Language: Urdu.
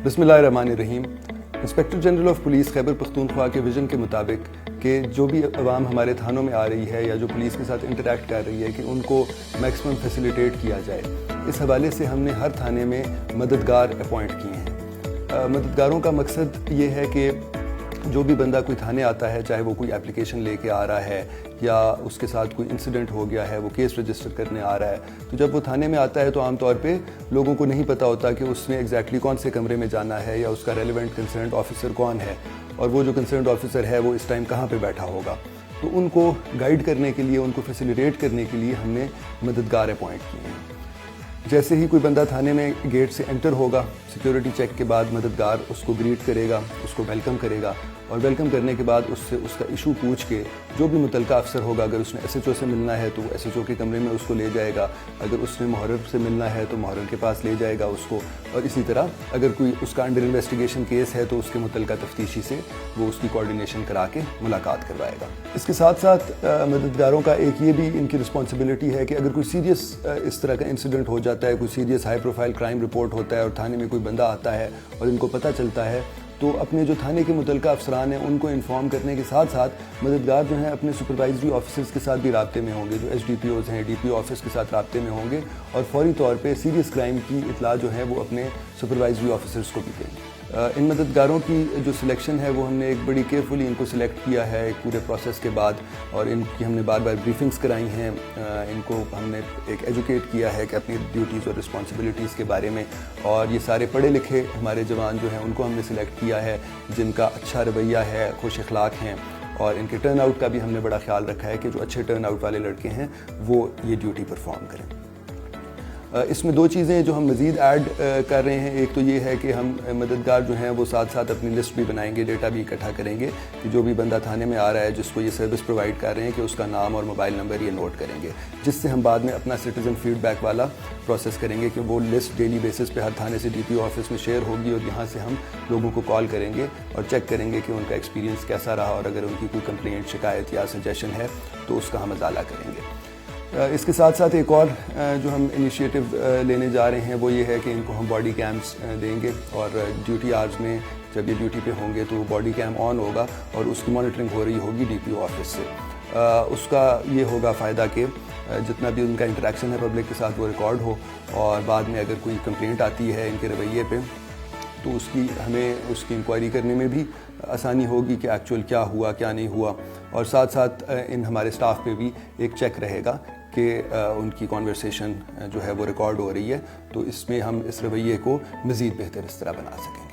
بسم اللہ الرحمن الرحیم۔ Inspector general of police Khyber Pakhtunkhwa کے ویژن کے مطابق کہ جو بھی عوام ہمارے تھانوں میں آ رہی ہے یا جو پولیس کے ساتھ انٹریکٹ کر رہی ہے کہ ان کو میکسیمم فیسیلیٹیٹ کیا جائے، اس حوالے سے ہم نے ہر تھانے میں مددگار اپوائنٹ کیے ہیں۔ مددگاروں کا مقصد یہ ہے کہ جو بھی بندہ کوئی تھانے آتا ہے، چاہے وہ کوئی اپلیکیشن لے کے آ رہا ہے یا اس کے ساتھ کوئی انسیڈنٹ ہو گیا ہے، وہ کیس رجسٹر کرنے آ رہا ہے، تو جب وہ تھانے میں آتا ہے تو عام طور پہ لوگوں کو نہیں پتہ ہوتا کہ اس نے ایگزیکٹلی کون سے کمرے میں جانا ہے یا اس کا ریلیونٹ کنسرنڈ آفیسر کون ہے اور وہ جو کنسرنڈ آفیسر ہے وہ اس ٹائم کہاں پہ بیٹھا ہوگا۔ تو ان کو گائیڈ کرنے کے لیے، ان کو فیسیلیٹیٹ کرنے کے لیے ہم نے مددگار اپوائنٹ کیے ہیں۔ جیسے ہی کوئی بندہ تھانے میں گیٹ سے انٹر ہوگا، سیکیورٹی چیک کے بعد مددگار اس کو گریٹ کرے گا، اس کو ویلکم کرے گا، اور ویلکم کرنے کے بعد اس سے اس کا ایشو پوچھ کے جو بھی متعلقہ افسر ہوگا، اگر اس نے ایس ایچ او سے ملنا ہے تو وہ ایس ایچ او کے کمرے میں اس کو لے جائے گا، اگر اس نے محرر سے ملنا ہے تو محرر کے پاس لے جائے گا اس کو، اور اسی طرح اگر کوئی اس کا انڈر انویسٹیگیشن کیس ہے تو اس کے متعلقہ تفتیشی سے وہ اس کی کوارڈینیشن کرا کے ملاقات کروائے گا۔ اس کے ساتھ ساتھ مددگاروں کا ایک یہ بھی ان کی رسپانسبلٹی ہے کہ اگر کوئی سیریس اس طرح کا انسیڈنٹ ہو جاتا ہے، کوئی serious high profile crime report ہوتا ہے اور تھانے میں کوئی بندہ آتا ہے اور ان کو پتہ چلتا ہے، تو اپنے جو تھانے کے متعلقہ افسران ہیں ان کو انفارم کرنے کے ساتھ ساتھ مددگار جو ہیں اپنے سپروائزری آفیسرز کے ساتھ بھی رابطے میں ہوں گے، جو ایس ڈی پی اوز ہیں، ڈی پی او آفس کے ساتھ رابطے میں ہوں گے، اور فوری طور پہ سیریس کرائم کی اطلاع جو ہے وہ اپنے سپروائزری آفیسرز کو بھی دیں گے۔ ان مددگاروں کی جو سلیکشن ہے وہ ہم نے ایک بڑی کیئرفلی ان کو سلیکٹ کیا ہے ایک پورے پروسیس کے بعد، اور ان کی ہم نے بار بار بریفنگز کرائی ہیں، ان کو ہم نے ایک ایجوکیٹ کیا ہے کہ اپنی ڈیوٹیز اور رسپانسبلٹیز کے بارے میں، اور یہ سارے پڑھے لکھے ہمارے جوان جو ہیں ان کو ہم نے سلیکٹ کیا ہے جن کا اچھا رویہ ہے، خوش اخلاق ہیں، اور ان کے ٹرن آؤٹ کا بھی ہم نے بڑا خیال رکھا ہے کہ جو اچھے ٹرن آؤٹ والے لڑکے ہیں وہ یہ ڈیوٹی پرفارم کریں۔ اس میں دو چیزیں جو ہم مزید ایڈ کر رہے ہیں، ایک تو یہ ہے کہ ہم مددگار جو ہیں وہ ساتھ ساتھ اپنی لسٹ بھی بنائیں گے، ڈیٹا بھی اکٹھا کریں گے کہ جو بھی بندہ تھانے میں آ رہا ہے جس کو یہ سروس پرووائڈ کر رہے ہیں کہ اس کا نام اور موبائل نمبر یہ نوٹ کریں گے، جس سے ہم بعد میں اپنا سٹیزن فیڈ بیک والا پروسیس کریں گے کہ وہ لسٹ ڈیلی بیسس پہ ہر تھانے سے ڈی پی او آفس میں شیئر ہوگی، اور یہاں سے ہم لوگوں کو کال کریں گے اور چیک کریں گے کہ ان کا ایکسپیرینس کیسا رہا، اور اگر ان کی کوئی کمپلینٹ، شکایت یا سجیشن ہے تو اس کا ہم ازالہ کریں گے۔ اس کے ساتھ ساتھ ایک اور جو ہم انیشیٹو لینے جا رہے ہیں وہ یہ ہے کہ ان کو ہم باڈی کیمز دیں گے، اور ڈیوٹی آورز میں جب یہ ڈیوٹی پہ ہوں گے تو باڈی کیم آن ہوگا اور اس کی مانیٹرنگ ہو رہی ہوگی ڈی پی او آفس سے۔ اس کا یہ ہوگا فائدہ کہ جتنا بھی ان کا انٹریکشن ہے پبلک کے ساتھ وہ ریکارڈ ہو، اور بعد میں اگر کوئی کمپلینٹ آتی ہے ان کے رویے پہ تو ہمیں اس کی انکوائری کرنے میں بھی آسانی ہوگی کہ ایکچوئل کیا ہوا، کیا نہیں ہوا، اور ساتھ ساتھ ان ہمارے سٹاف پہ بھی ایک چیک رہے گا کہ ان کی کانورسیشن جو ہے وہ ریکارڈ ہو رہی ہے، تو اس میں ہم اس رویے کو مزید بہتر اس طرح بنا سکیں۔